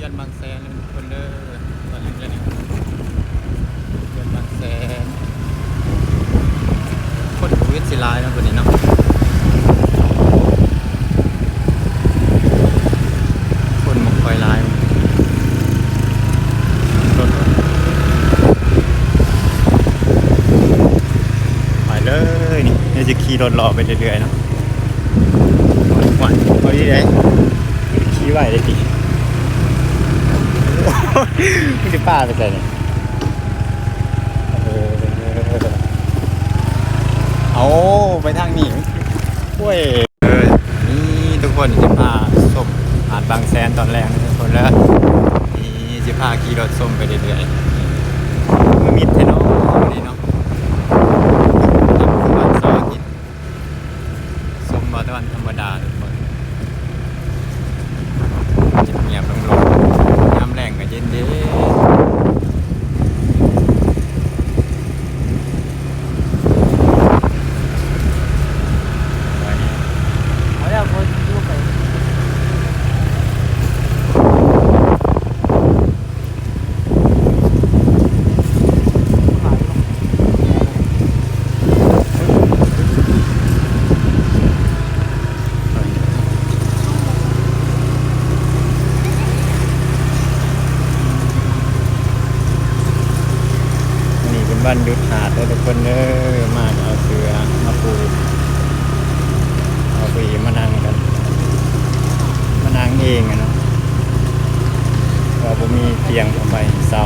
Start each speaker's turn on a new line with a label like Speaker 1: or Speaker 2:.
Speaker 1: อนบางแสนคนเด้อตอนนี้เขื่อนบางแสนคนโควิดสิหลายนะคนนี้เนาะคนบ่ค่อยหลายรถไปเลยนี่เดี๋ยวจะขี่รถรอไปเรื่อยๆเนาะหวานพอดีเลยขี่ไหวเลยดิไม่ได้ป้าไปใส่เนี่ยเอาไปทางนี้โอ้ยนี่ทุกคนจะพาส้มหาดบางแสนตอนแรกนะทุกคนแล้วนี่จะพาขี่รถส้มไปเรื่อยๆมันมิดแท้เนาะนี่เนาะวันเสาร์อาทิตย์ส้มวันธรรมดาทุกคนเงียบๆลงๆน้ำแรงก็เย็นๆวันหยุดหาดทุกคนเด้อมาเอาเสือมาปูเอาไปมานั่งกันมานั่งเองอะเนาะก็ผมมีเตียงเอาไปเสา